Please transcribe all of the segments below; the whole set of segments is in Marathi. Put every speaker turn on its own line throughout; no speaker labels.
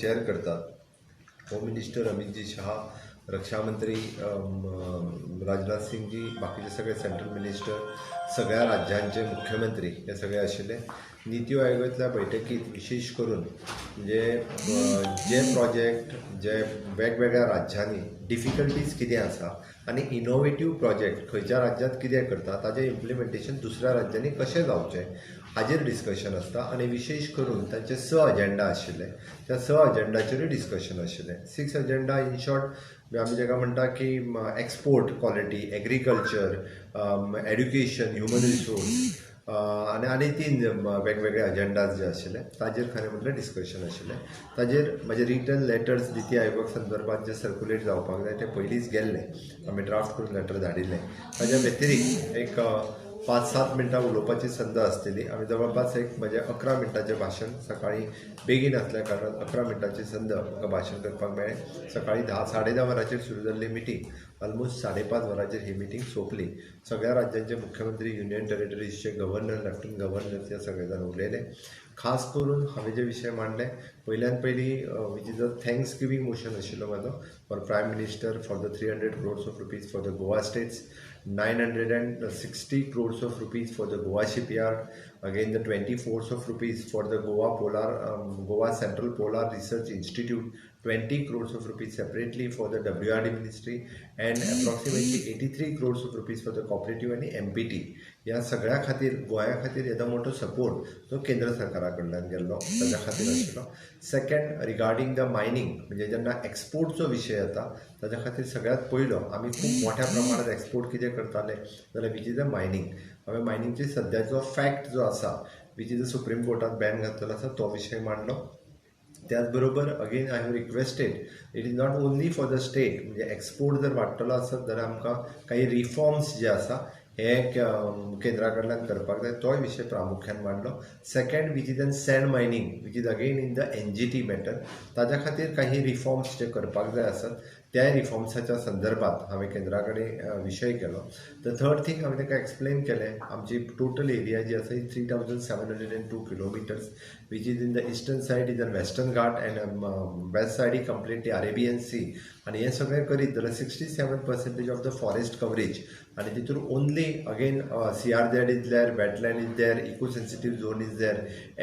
चेअर करतात. होम मिनिस्टर अमित जी शहा, रक्षा मंत्री राजनाथ सिंग जी, बाकीचे सगळे सेंट्रल मिनिस्टर, सगळ्या राज्यांचे मुख्यमंत्री हे सगळे आशिल्ले. नीती आयोगातल्या बैठकीत विशेष करून जे प्रोजेक्ट जे वेगवेगळ्या राज्यांनी डिफिकल्टीज कितें आसा आनी इनोवेटीव प्रोजेक्ट खंयच्या राज्यांत कितें करता ताजें इम्प्लिमेंटेशन दुसऱ्या राज्यांनी कशें जावचें हाजेर डिस्कशन आसता. आनी विशेष करून तांचे 6 अजेंडा आशिल्ले. त्या 6 अजेंडाचेरूय डिस्कशन आशिल्लें. 6 अजेंडा इन शॉर्ट आमी जेका म्हणटा की export quality, agriculture, education, human resource आनी 3 वेगवेगळे अजेंडाज जे आशिल्ले ताजेर खरें म्हटल्यार डिस्कशन आशिल्लें. ताजेर म्हजे रिटन लेटर्स नीती आयोगा संदर्भात जे सर्क्युलेट जावपाक जाय ते पयलींच गेल्ले. आमी ड्राफ्ट करून लेटर धाडिल्लें. ताज्या व्यतिरिक्त एक 5-7 मिनटां उलोवपाची संद आसतली. आमी जवळपास एक म्हजें 11 मिनटांचें भाशण सकाळीं बेगीन आसल्या कारणान 11 मिनटांची संद म्हाका भाशण करपाक मेळ्ळें. सकाळीं 10-10:30 वरांचेर सुरू जाल्ली मिटींग ऑलमोस्ट 5:30 वरांचेर ही मिटींग सोंपली. सगळ्या राज्यांचे मुख्यमंत्री, युनियन टेरिटरीजचे गव्हर्नर, लेफ्टनंट गव्हर्नर हे सगळे जाण उलयले. खास करून हांवें जे विशय मांडले पयल्यान पयली which is a thanksgiving motion आशिल्लो म्हाजो for prime minister for the 300 crores of rupees for the Goa states, 960 crores of rupees for the Goa shipyard, again the 20 crores of rupees for the Goa Central Polar Research Institute, 20 crores of rupees separately for the WRD ministry, and approximately 83 crores of rupees for the cooperative and MPT. ह्या सगळ्या खातीर गोंया खातीर येदो मोठो सपोर्ट तो केंद्र सरकारा कडल्यान गेल्लो ताज्या खातीर आशिल्लो. सेकंड, रिगार्डींग द मायनींग म्हणजे जेन्ना एक्सपोर्टचो विशय येता ताज्या खातीर सगळ्यात पयलो आमी खूब मोठ्या प्रमाणात एक्सपोर्ट कितें करताले जाल्यार वीच इज द मायनींग. हांवें मायनींगची सद्याचो फॅक्ट जो आसा वीच इज द सुप्रीम कोर्टात बॅन घातलेलो आसा तो विशय मांडलो. त्याच बरोबर again I have requested it is not only for the state म्हणजे एक्सपोर्ट जर वाडटलो आसत जाल्यार आमकां काही रिफॉर्म्स जे आसा हे केंद्रा कडल्यान करपाक जाय तोय विशय प्रामुख्यान मांडलो. Second, which is an sand mining which is again in the NGT matter. ताज्या खातीर काही रिफॉर्म्स जे करपाक जाय आसत त्या रिफॉर्म्साच्या संदर्भात हांवें केंद्रा कडेन विशय केलो. द थर्ड थिंग हांवें ताका एक्सप्लेन केलें आमची टोटल एरिया जी आसा ही 3702 kilometres which is in the eastern side is the western Ghat and west side is completely Arabian Sea. आनी हें सगळें करीत जाल्यार 67% ऑफ द फॉरेस्ट कवरेज आनी तितूर only again CRZ is there, wetland is there, eco sensitive zone is there,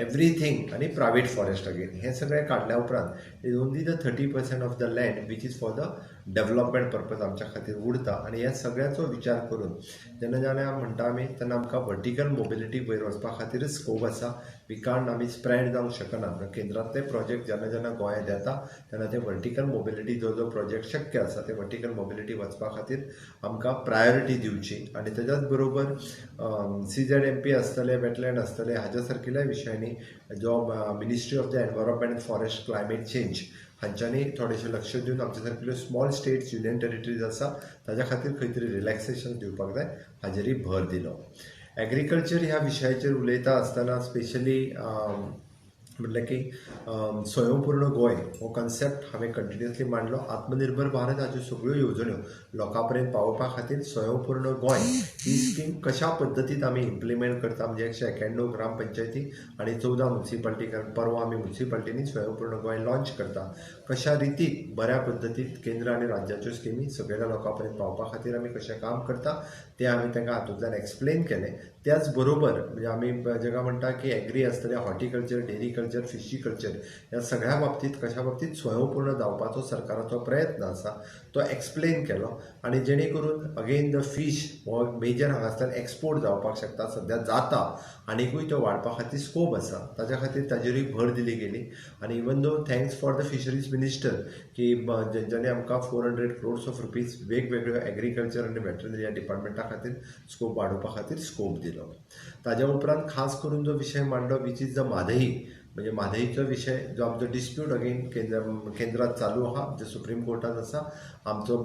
everything आनी प्रायवेट फॉरेस्ट अगेन हें सगळें काडल्या उपरांत is only the 30% of the land which is for the development purpose आमच्या खातीर उरता. आनी ह्या सगळ्याचो विचार करून जेन्ना जेन्ना म्हणटा आमी तेन्ना आमकां वर्टिकल मोबिलिटी वयर वचपा खातीरच स्कोप आसा. वी कांट आमी स्प्रेड जावंक शकना. केंद्रांतले प्रोजेक्ट जेन्ना जेन्ना गोंयांत येता तेन्ना ते वर्टिकल मोबिलिटी जो प्रोजेक्ट शक्य आसा ते वर्टिकल मोबिलिटी वचपा खातीर आमकां प्रायोरिटी दिवची. आनी तेच्याच बरोबर CZMP आसतले, वेटलँड आसतले हाज्या सारकिल्या विशयांनी जो ministry of the environment and forest climate change हांच्यांनी थोडेशें लक्ष दिवन आमच्या सारकिल्यो स्मॉल स्टेट्स, युनियन टेरिटरीज आसा ताज्या खातीर खंय तरी रिलॅक्सेशन दिवपाक जाय हाजेरय भर दिलो. एग्रीकल्चर ह्या विशयाचेर उलयता आसतना स्पेशली म्हटलें की स्वयंपूर्ण गोंय हो कन्सेप्ट हांवें कंटिन्युअसली मांडलो. आत्मनिर्भर भारत हाच्यो सगळ्यो येवजण्यो लोकां पर्यंत पावोवपा खातीर स्वयंपूर्ण गोंय ही स्कीम कशा पद्दतीन आमी इम्प्लिमेंट करता म्हणजे 191 ग्रामपंचायती आनी 14 म्युनिसिपालिटी परवा आमी म्युनिसिपालिटींनी स्वयंपूर्ण गोंय लॉन्च करता. कशा रितीन बऱ्या पद्दतीन केंद्र आनी राज्याच्यो स्किमी सगळ्या लोकां पर्यंत पावपा खातीर आमी कशें काम करता तें हांवें तांकां हातूंतल्यान एक्सप्लेन केलें. त्याच बरोबर म्हणजे आमी जेका म्हणटा की एग्री आसतलें, हॉर्टिकल्चर, डेरी कल्चर, फिशीकल्चर ह्या सगळ्या बाबतींत कशा बाबतींत स्वयंपूर्ण जावपाचो सरकाराचो प्रयत्न आसा तो एक्सप्लेन केलो. आनी जेणे करून अगेन द फीश हो मेजर हांगासल्यान एक्सपोर्ट जावपाक शकता, सद्या जाता आनीकूय तो वाडपा खातीर स्कोप आसा ताज्या खातीर ताजेरूय भर दिली गेली. आनी even though thanks for the fisheries minister की जेंच्यांनी आमकां 400 crores of rupees वेगवेगळ्यो एग्रीकल्चर आनी वेटरनरी ह्या डिपार्टमेंटा खातीर स्कोप वाडोवपा खातीर स्कोप दिलो. ताज्या उपरांत खास करून जो विशय मांडलो वीच इज द म्हादई म्हणजे म्हादईचो विशय जो आमचो डिस्प्यूट अगेन केंद्रात चालू आहा जे सुप्रीम कोर्टात आसा. आमचो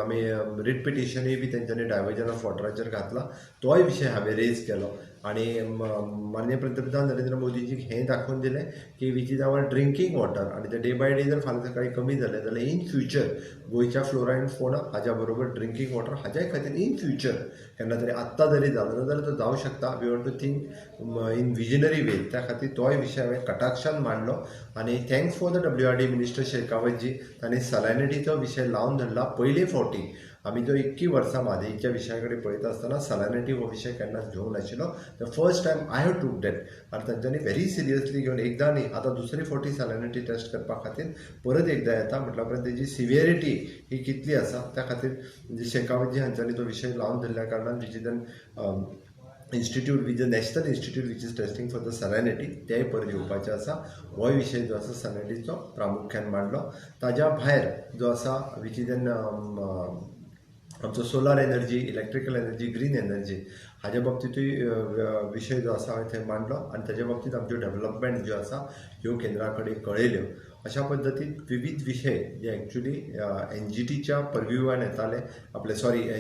आमी रिट पिटिशनूय बी तेंच्यांनी डायवर्जन ऑफ वॉटराचेर घातला तोय विशय हांवें रेज केलो. आणि माननीय पंतप्रधान नरेंद्र मोदीजी हें दाखोवन दिलें की which is our drinking water आणि ते डे बाय डे जर फाल्यां सकाळी कमी जालें जाल्यार इन फ्युचर गोंयच्या फ्लोरायड फोना हाज्या बरोबर ड्रिंकींग वॉटर हाज्याय खातीर इन फ्युचर केन्ना तरी आत्तां जरी जालो ना जाल्यार तो जावं शकता. We want to think in visionary वे. त्या खातीर तोय विशय हांवें कटाक्षान मांडलो आणि thanks for the WRD minister शेखावतजी तांणी सॅलिनिटीचो विशय लावन धरला. पयले फावटी आमी जो 21 वर्सां म्हादईच्या विशया कडेन पळयता आसतना सॅलिनिटी हो विशय केन्नाच घेवंक नाशिल्लो. The first time I have टूक दॅट आनी तांच्यांनी व्हेरी सिरियसली घेवन एकदां न्ही आतां दुसरी फावटी सॅलिनिटी टेस्ट करपा खातीर परत एकदां येता. म्हटल्या उपरांत तेजी सिवियरिटी ही कितली आसा त्या खातीर शेखावतजी हांच्यांनी तो विशय लावन धरल्या कारणान which is an institute which the national institute which is testing for the salinity तेय परत येवपाचें आसा. हो विशय जो आसा सॅलिनिटीचो प्रामुख्यान मांडलो. ताज्या भायर जो आसा वीच इज एन आमचो solar energy, electrical energy, green energy हाज्या बाबतींतूय विशय जो आसा हांवें थंय मांडलो आनी ताज्या बाबतींत आमच्यो डेव्हलपमेंट ज्यो आसा ह्यो केंद्रा कडेन कळयल्यो. अशा पद्दतीन विविध विशय जे एक्चुली NGTच्या परविवान येताले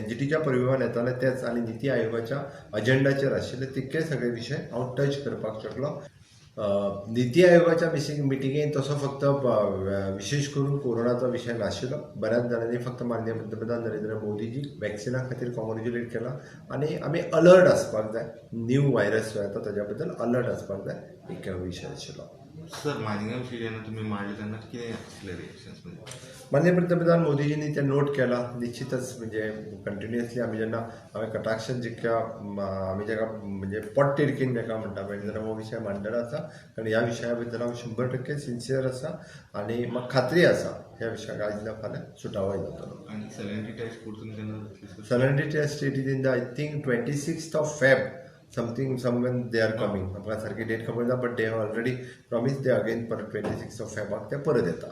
NGTच्या परविवान येताले तेच आनी निती आयोगाच्या अजेंडाचेर आशिल्ले तितके सगळे विशय हांव टच करपाक शकलो. निती आयोगाच्या मिटिंगेंत तसो फक्त विशेष करून कोरोनाचो विशय नाशिल्लो. बऱ्याच जाणांनी फक्त माननीय पंतप्रधान नरेंद्र मोदीजी वॅक्सिना खातीर कॉंग्रॅच्युलेट केला आनी आमी अलर्ट आसपाक जाय. न्यू व्हायरस जो येता ताज्या बद्दल अलर्ट आसपाक जाय एक विशय आशिल्लो.
सर मायनिंगा विशीं जेन्ना तुमी मांडलें तेन्ना कितें आसलें रिएक्शन्स म्हणजे
माननीय पंतप्रधान मोदीजींनी ते नोट केला. निश्चितच म्हणजे कंटिन्युअसली आमी जेन्ना हांवें कटाक्षान जितक्या आमी जाका म्हणजे पोट तिडकीन जाका म्हणटा पळय तेन्ना हो विशय मांडलेलो आसा. कारण ह्या विशया बद्दल हांव 100% सिन्सियर आसा आनी म्हाका खात्री आसा ह्या विशयाक आयज ना फाल्यां सुटावो जातलो.
आनी सॅलिनिटी टेस्ट परतून केन्ना जातली sir?
Salinity test it is in the I think 26th of Feb someone they are coming. म्हाका सारकी डेट खबर ना but they have already promise they again परत 26th of Feb ते परत येता.